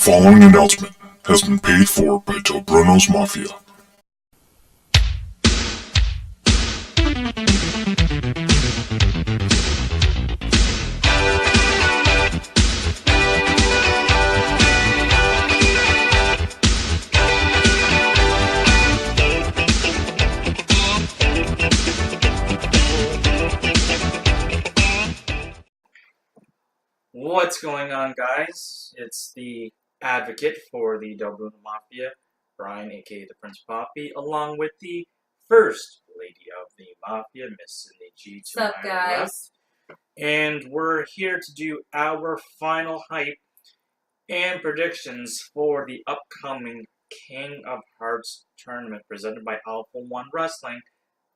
following announcement has been paid for by Del Bruno's Mafia. What's going on, guys? It's the advocate for the Del Bruno Mafia, Brian, aka the Prince Poppy, along with the first lady of the Mafia, Miss Cindy G. To What's up, guys? left. And we're here to do our final hype and predictions for the upcoming King of Hearts tournament presented by Alpha One Wrestling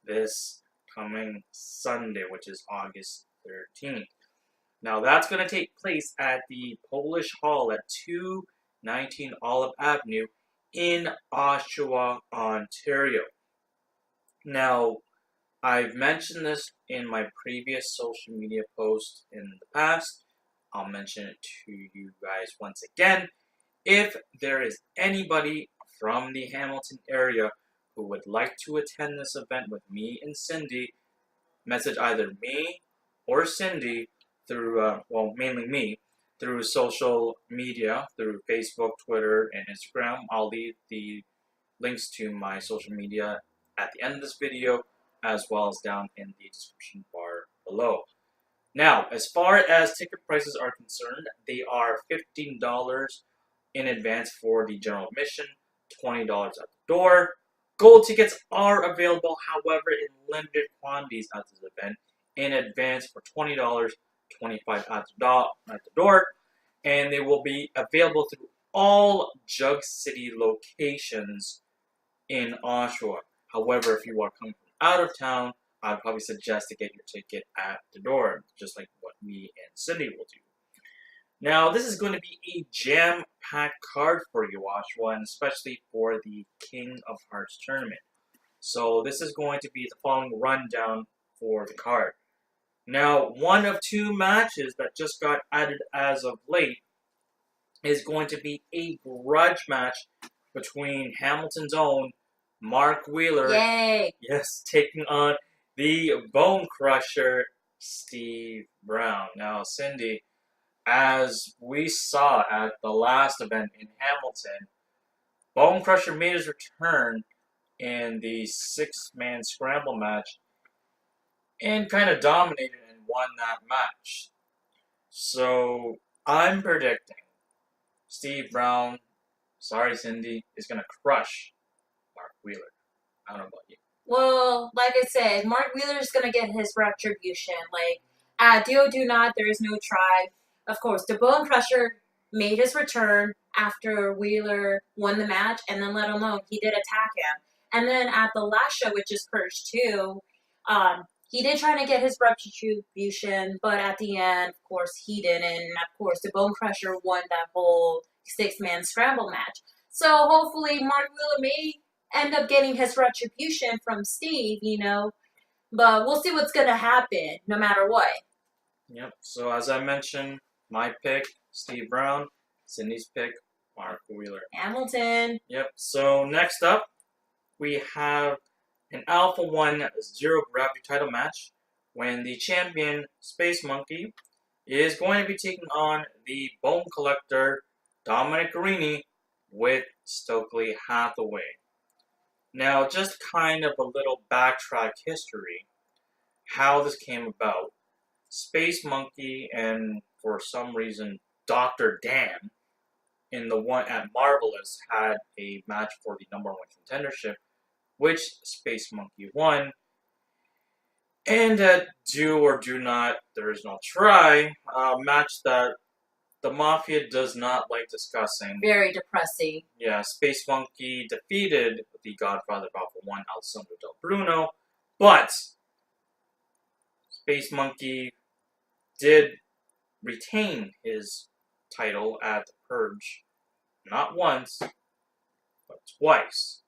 this coming Sunday, which is August 13th. Now, that's going to take place at the Polish Hall at 219 Olive Avenue in Oshawa, Ontario. Now, I've mentioned this in my previous social media post in the past. I'll mention it to you guys once again. If there is anybody from the Hamilton area who would like to attend this event with me and Cindy, message either me or Cindy through, mainly me, through social media, through Facebook, Twitter, and Instagram. I'll leave the links to my social media at the end of this video, as well as down in the description bar below. Now, as far as ticket prices are concerned, they are $15 in advance for the general admission, $20 at the door. Gold tickets are available, however, in limited quantities at this event, in advance for $20, $25 at the door, and they will be available through all Jug City locations in Oshawa. However, if you are coming from out of town, I'd probably suggest to get your ticket at the door, just like what me and Cindy will do. Now, this is going to be a jam-packed card for you, Oshawa, and especially for the King of Hearts tournament. So this is going to be the following rundown for the card. Now, one of two matches that just got added as of late is going to be a grudge match between Hamilton's own Mark Wheeler, Yay! yes, taking on the Bone Crusher, Steve Brown. Now, Cindy, as we saw at the last event in Hamilton, Bone Crusher made his return in the six-man scramble match and kind of dominated and won that match. So, I'm predicting Steve Brown, sorry Cindy, is going to crush Mark Wheeler. I don't know about you. Well, like I said, Mark Wheeler is going to get his retribution. Like, at Do Not, there is no try. Of course, the Bone Crusher made his return after Wheeler won the match, and then let alone he did attack him. And then at the last show, which is Purge 2, he did try to get his retribution, but at the end, of course, he didn't. And of course, the Bone Crusher won that whole six-man scramble match. So hopefully, Mark Wheeler may end up getting his retribution from Steve, you know. But we'll see what's going to happen, no matter what. Yep, so as I mentioned, my pick, Steve Brown. Cindy's pick, Mark Wheeler. Hamilton. Yep, so next up, we have an Alpha One Zero Gravity title match when the champion, Space Monkey, is going to be taking on the Bone Collector, Dominic Greene, with Stokely Hathaway. Now, just kind of a little backtrack history, how this came about. Space Monkey and, for some reason, Dr. Dan, in the one at Marvelous, had a match for the #1 contendership, which Space Monkey won. And at Do or Do Not, There Is No Try, a match that the Mafia does not like discussing. Very depressing. Yeah, Space Monkey defeated the Godfather of Alpha One, Alessandro Del Bruno, but Space Monkey did retain his title at the Purge, not once, but twice.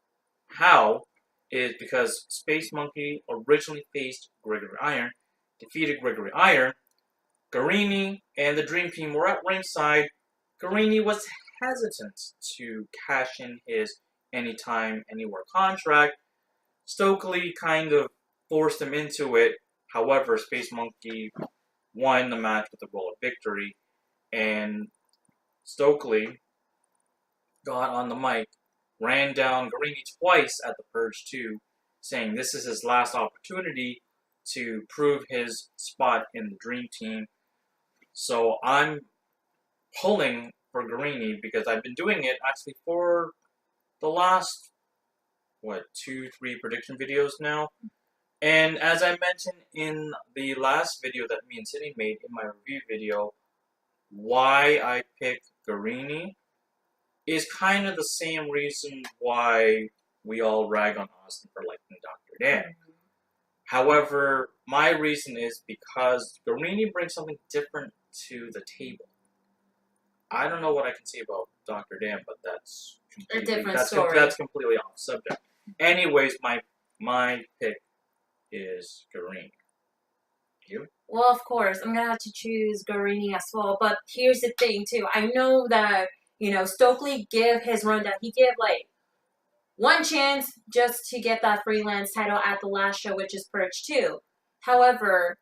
How? Is because Space Monkey originally faced Gregory Iron, defeated Gregory Iron. Greene and the Dream Team were at ringside. Greene was hesitant to cash in his anytime, anywhere contract. Stokely kind of forced him into it. However, Space Monkey won the match with a roll of victory, and Stokely got on the mic, ran down Greene twice at the Purge 2, saying this is his last opportunity to prove his spot in the Dream Team. So I'm pulling for Greene because I've been doing it actually for the last, 2-3 prediction videos now. And as I mentioned in the last video that me and Sydney made in my review video, why I picked Greene is kind of the same reason why we all rag on Austin for liking Dr. Dan. However, my reason is because Greene brings something different to the table. I don't know what I can say about Dr. Dan, but that's completely off subject. Anyways, my pick is Greene. You? Well, of course, I'm gonna have to choose Greene as well. But here's the thing, too. I know that, Stokely give his rundown. He gave, one chance just to get that freelance title at the last show, which is Purge 2. However,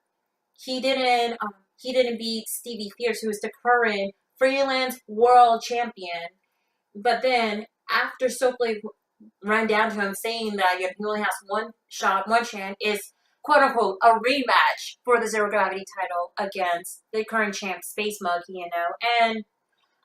he didn't beat Stevie Fierce, who is the current freelance world champion. But then, after Stokely ran down to him saying that he only has one shot, one chance, is quote-unquote a rematch for the Zero Gravity title against the current champ, Space Monkey, And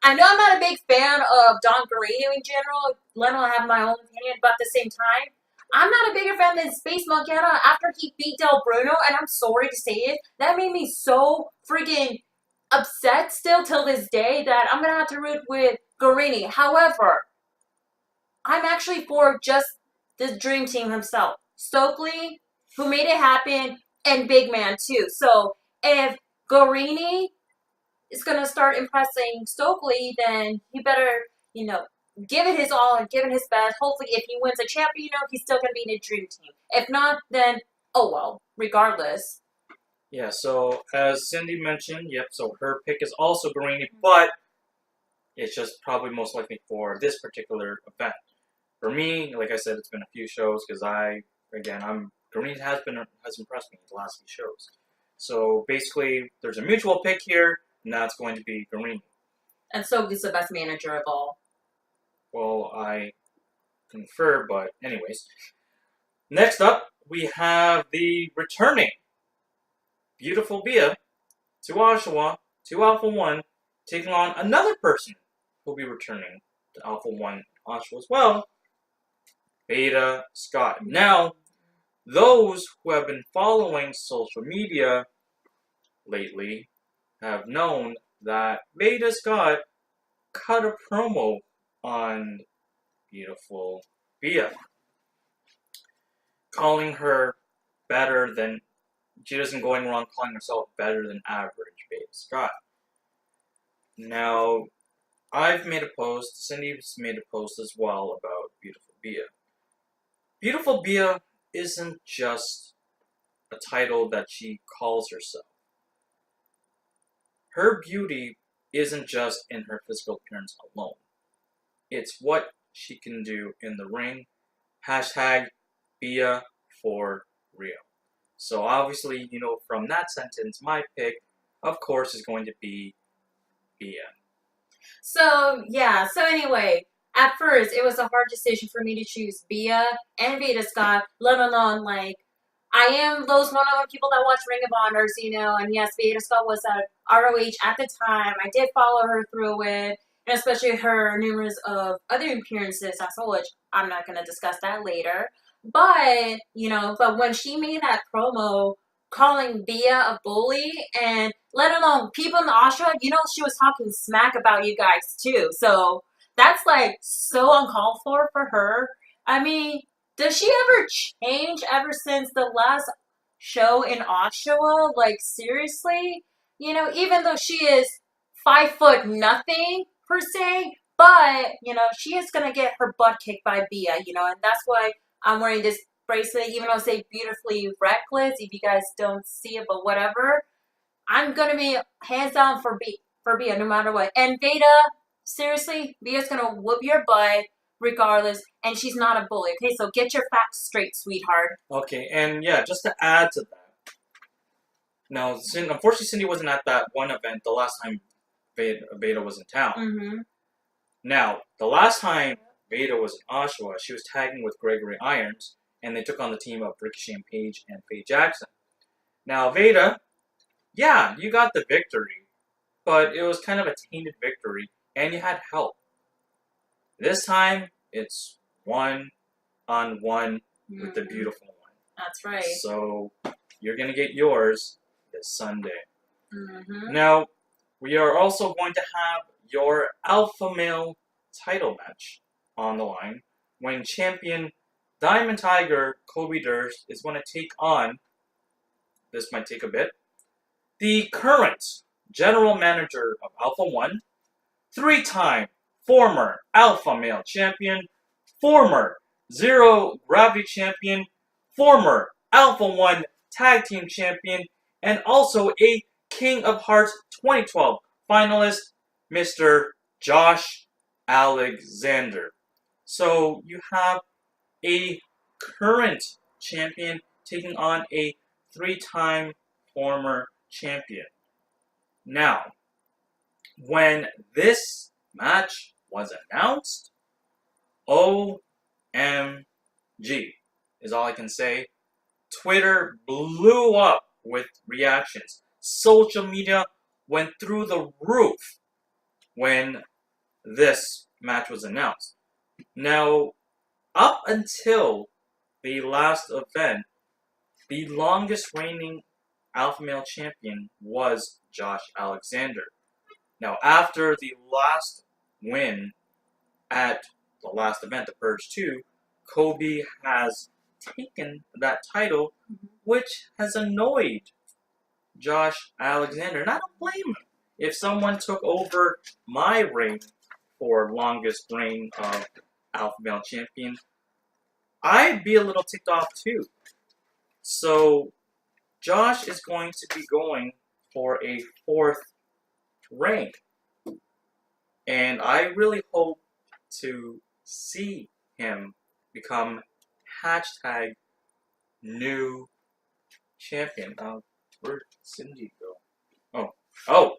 I know I'm not a big fan of Don Greene in general. Let alone have my own opinion, but at the same time, I'm not a bigger fan than Space Monkey. After he beat Del Bruno, and I'm sorry to say it, that made me so freaking upset still till this day that I'm going to have to root with Greene. However, I'm actually for just the Dream Team himself. Stokely, who made it happen, and Big Man too. So if Greene is going to start impressing Stokely, then he better, give it his all and give it his best. Hopefully if he wins a champion, he's still going to be in a Dream Team. If not, then, oh well, regardless. Yeah, so as Cindy mentioned, so her pick is also Greene, but it's just probably most likely for this particular event. For me, like I said, it's been a few shows because Greene has impressed me in the last few shows. So basically, there's a mutual pick here, and that's going to be Greene. And Stokely's the best manager of all. Well, I confer, but anyways. Next up, we have the returning Beautiful Bia to Oshawa, to Alpha 1, taking on another person who'll be returning to Alpha 1 Oshawa as well, Beta Scott. Now, those who have been following social media lately have known that Beta Scott cut a promo on Beautiful Bia, calling her better than, she doesn't going wrong calling herself better than average Beta Scott. Now, I've made a post, Cindy's made a post as well about Beautiful Bia. Beautiful Bia isn't just a title that she calls herself. Her beauty isn't just in her physical appearance alone. It's what she can do in the ring. Hashtag Bia for real. So obviously, from that sentence, my pick, of course, is going to be Bia. So anyway, at first, it was a hard decision for me to choose Bia and Beta Scott, let alone, I am one of the people that watch Ring of Honors, and yes, Beta Scott was at ROH at the time. I did follow her through it, and especially her numerous of other appearances as well, which I'm not going to discuss that later. But, but when she made that promo calling Bia a bully, and let alone people in the Oshawa, she was talking smack about you guys too. So that's so uncalled for her. I mean, does she ever change ever since the last show in Oshawa? Seriously? Even though she is 5'0" per se, but, she is going to get her butt kicked by Bia, and that's why I'm wearing this bracelet, even though I say beautifully reckless, if you guys don't see it, but whatever. I'm going to be hands down for Bia, no matter what. And Beta, seriously, Via's gonna whoop your butt regardless, and she's not a bully. Okay, so get your facts straight, sweetheart. Okay, and yeah, just to add to that. Now, unfortunately, Cindy wasn't at that one event the last time Veda was in town. Mm-hmm. Now, the last time Veda was in Oshawa, she was tagging with Gregory Irons, and they took on the team of Rickey Page and Faye Jackson. Now, Veda, yeah, you got the victory, but it was kind of a tainted victory, and you had help. This time, it's one-on-one with the beautiful one. That's right. So, you're going to get yours this Sunday. Mm-hmm. Now, we are also going to have your alpha male title match on the line when champion Diamond Tiger Kobe Durst is going to take on, this might take a bit, the current general manager of Alpha One, 3-time former alpha male champion, former Zero Gravity champion, former Alpha One tag team champion, and also a King of Hearts 2012 finalist, Mr. Josh Alexander. So you have a current champion taking on a 3-time former champion. Now, when this match was announced, OMG is all I can say. Twitter blew up with reactions. Social media went through the roof when this match was announced. Now, up until the last event, the longest reigning alpha male champion was Josh Alexander. Now, after the last win at the last event, the Purge 2, Kobe has taken that title, which has annoyed Josh Alexander. And I don't blame him. If someone took over my reign for longest reign of alpha male champion, I'd be a little ticked off too. So Josh is going to be going for a 4th reign. And I really hope to see him become hashtag new champion. Where'd Cindy go? Oh.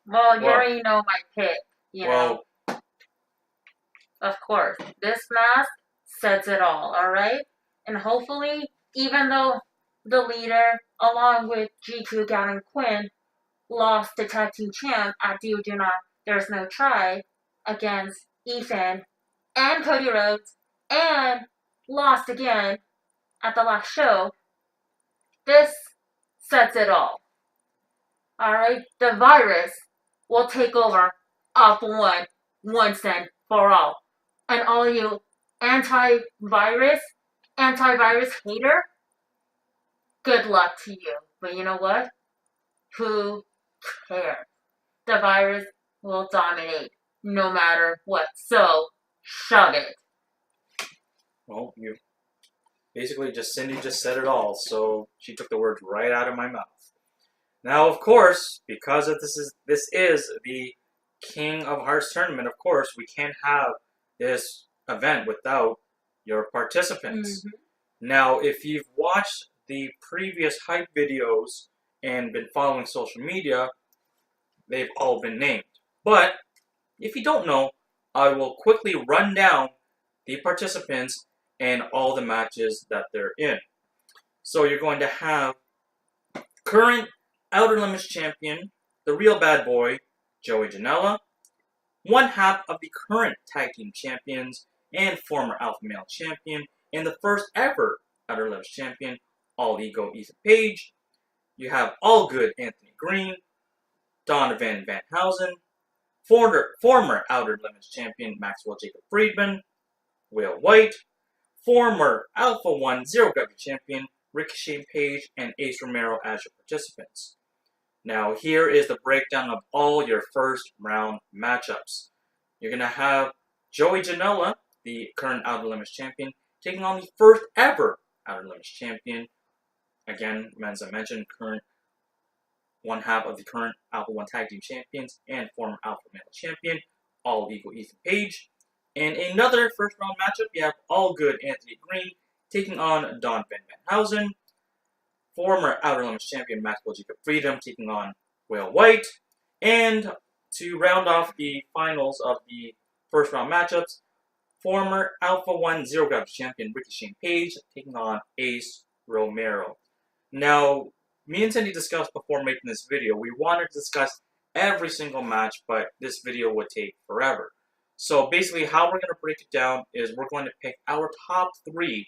Well, you already know my pick, you know. Well, of course. This mask says it all, alright? And hopefully, even though the leader, along with G2 Gavin Quinn, lost the tag team champ at Do Not There's No Try against Ethan and Cody Rhodes, and lost again at the last show, this sets it all. Alright? The virus will take over Alpha One once and for all. And all you antivirus hater, good luck to you. But you know what? Who cares? The virus will dominate no matter what. So, shove it. well, you basically Cindy just said it all, so she took the words right out of my mouth. Now, of course, because this is the King of Hearts tournament, of course, we can't have this event without your participants. Mm-hmm. Now, if you've watched the previous hype videos and been following social media, they've all been named. But if you don't know, I will quickly run down the participants and all the matches that they're in. So you're going to have current Outer Limits champion, the real bad boy, Joey Janela, one half of the current tag team champions and former alpha male champion, and the first ever Outer Limits champion, All Ego Ethan Page. You have All Good Anthony Greene, Donovan VanHausen, former Outer Limits champion Maxwell Jacob Friedman, Will White, former Alpha One Zero Gravity champion Rickey Page, and Ace Romero as your participants. Now, here is the breakdown of all your first round matchups. You're going to have Joey Janela, the current Outer Limits champion, taking on the first ever Outer Limits champion. Again, as I mentioned, current one half of the current Alpha One Tag Team champions and former Alpha Male champion, All Eagle Ethan Page. In another first round matchup, you have All Good Anthony Greene taking on Donovan VanHausen. Former Outer Limits champion Maxwell Friedman taking on Will White. And to round off the finals of the first round matchups, former Alpha 1 Zero Gravity champion Rickey Page taking on Ace Romero. Now, me and Cindy discussed before making this video, we wanted to discuss every single match, but this video would take forever. So basically, how we're going to break it down is we're going to pick our top 3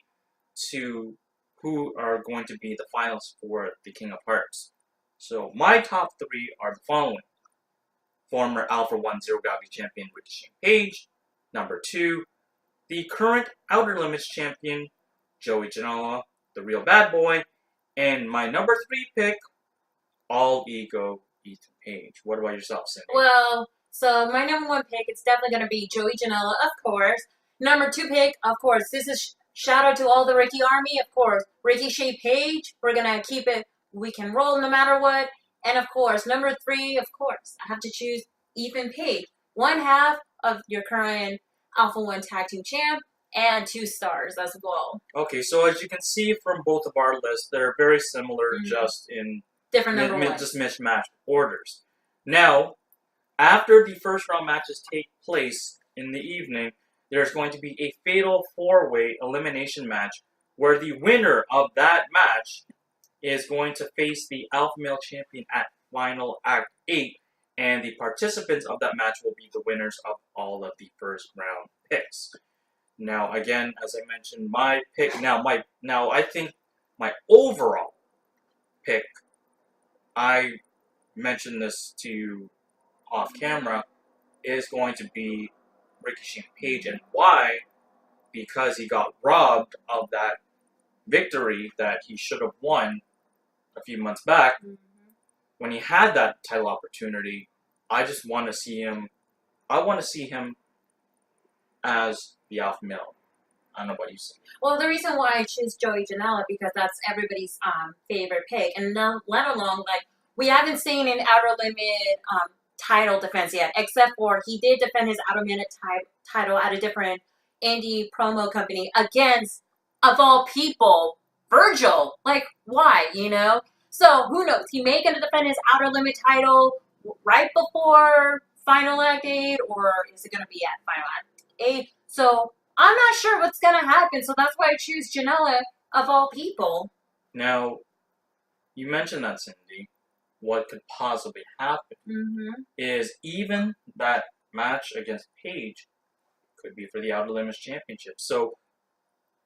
to who are going to be the finals for the King of Hearts. So my top 3 are the following. Former Alpha 1 Zero Gravity champion Rickey Page. Number 2, the current Outer Limits champion Joey Janela, the real bad boy. And my number 3 pick, All Ego Ethan Page. What about yourself, Cindy? Well, so my number 1 pick, it's definitely going to be Joey Janela, of course. Number 2 pick, of course, this is shout out to all the Rickey Army, of course. Rickey Page, we're going to keep it, we can roll no matter what. And of course, number 3, of course, I have to choose Ethan Page. 1/2 of your current Alpha 1 Tag Team Champ, and 2 stars as well. Okay, so as you can see from both of our lists, they're very similar, just in different number ones. Just mismatched orders. Now, after the first round matches take place in the evening, there's going to be a fatal 4-way elimination match where the winner of that match is going to face the Alpha Male Champion at Final Act 8, and the participants of that match will be the winners of all of the first round picks. Now, again, as I mentioned, my pick, I think my overall pick, I mentioned this to you off camera, is going to be Rickey Page. And why? Because he got robbed of that victory that he should have won a few months back. When he had that title opportunity, I just want to see him. I want to see him as the alpha male. I don't know what you say. Well, the reason why I choose Joey Janela because that's everybody's favorite pick, and let alone we haven't seen an Outer Limit title defense yet, except for he did defend his Outer Limit title at a different indie promo company against, of all people, Virgil. Why, So, who knows? He may gonna defend his Outer Limit title right before Final Act 8, or is it gonna be at Final Act 8? So, I'm not sure what's gonna happen, so that's why I choose Janela, of all people. Now, you mentioned that, Cindy. What could possibly happen is even that match against Page could be for the Outer Limits Championship. So,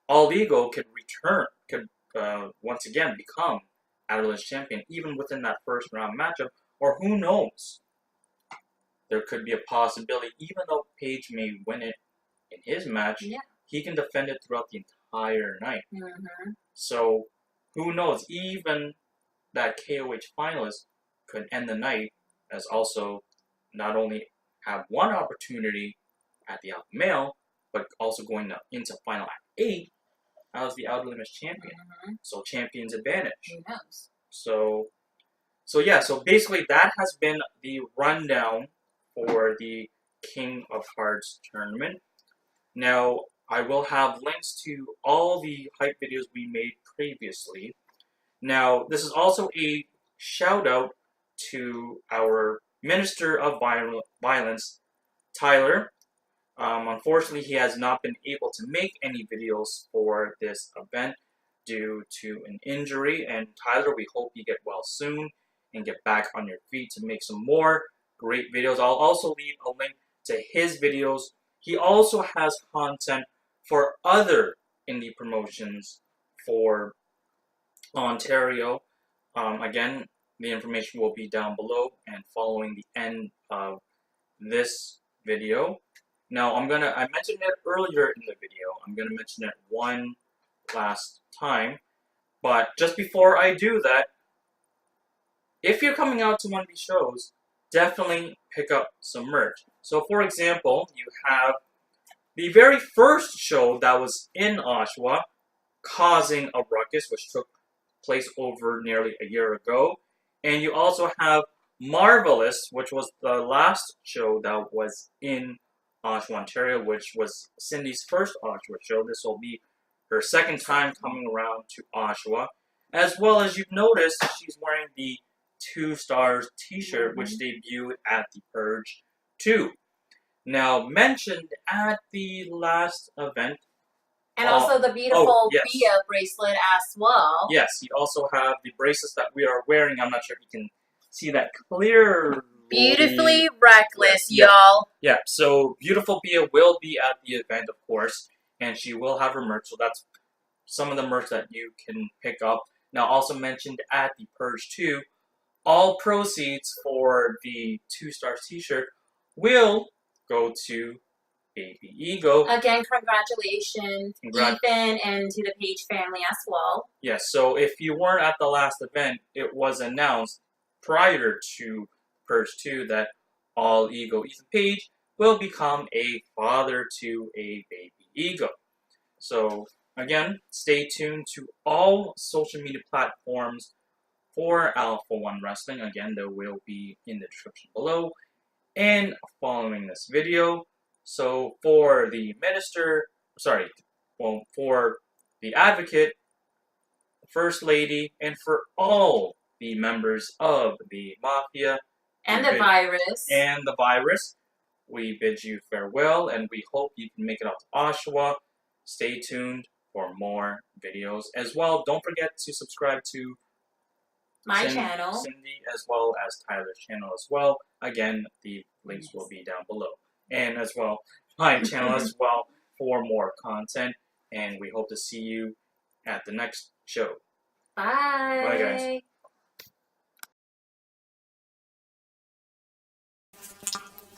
All Ego could once again become Outer Limits Champion, even within that first round matchup, or who knows? There could be a possibility, even though Page may win it in his match, he can defend it throughout the entire night. So, who knows? Even that KOH finalist could end the night as also not only have one opportunity at the Alpha Male, but also going into Final Act 8 as the Outer Limits Champion. So champion's advantage. Who knows? So basically that has been the rundown for the King of Hearts tournament. Now, I will have links to all the hype videos we made previously. Now, this is also a shout out to our Minister of Violence, Tyler. Unfortunately, he has not been able to make any videos for this event due to an injury. And Tyler, we hope you get well soon and get back on your feet to make some more great videos. I'll also leave a link to his videos. He also has content for other indie promotions for Ontario. Again, the information will be down below and following the end of this video. Now, I mentioned it earlier in the video. I'm going to mention it one last time. But just before I do that, if you're coming out to one of these shows, definitely pick up some merch. So, for example, you have the very first show that was in Oshawa, Causing a Ruckus, which took place over nearly a year ago. And you also have Marvelous, which was the last show that was in Oshawa, Ontario, which was Cindy's first Oshawa show. This will be her second time coming around to Oshawa. As well as you've noticed, she's wearing the 2 Stars t-shirt, which debuted at the Purge 2. Now, mentioned at the last event. And also the beautiful yes. Bia bracelet as well. Yes, you also have the bracelets that we are wearing. I'm not sure if you can see that clearly. Beautifully reckless, Yeah. y'all. Yeah, so beautiful Bia will be at the event, of course, and she will have her merch. So that's some of the merch that you can pick up. Now, also mentioned at the Purge 2, all proceeds for the 2 Stars t-shirt will go to Baby Ego. Again, congratulations, Ethan, and to the Page family as well. Yes, so if you weren't at the last event, it was announced prior to Purge 2 that all Ego Ethan Page will become a father to a baby Ego. So, again, stay tuned to all social media platforms for Alpha One Wrestling. Again, they will be in the description below and following this video. So for the for the advocate, First Lady, and for all the members of the Mafia and the virus, we bid you farewell, and we hope you can make it out to Oshawa. Stay tuned for more videos as well. Don't forget to subscribe to my channel, Cindy, as well as Tyler's channel as well. Again, the links will be down below. And as well, my channel as well for more content. And we hope to see you at the next show. Bye. Bye, guys.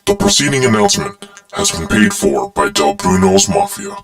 The preceding announcement has been paid for by Del Bruno's Mafia.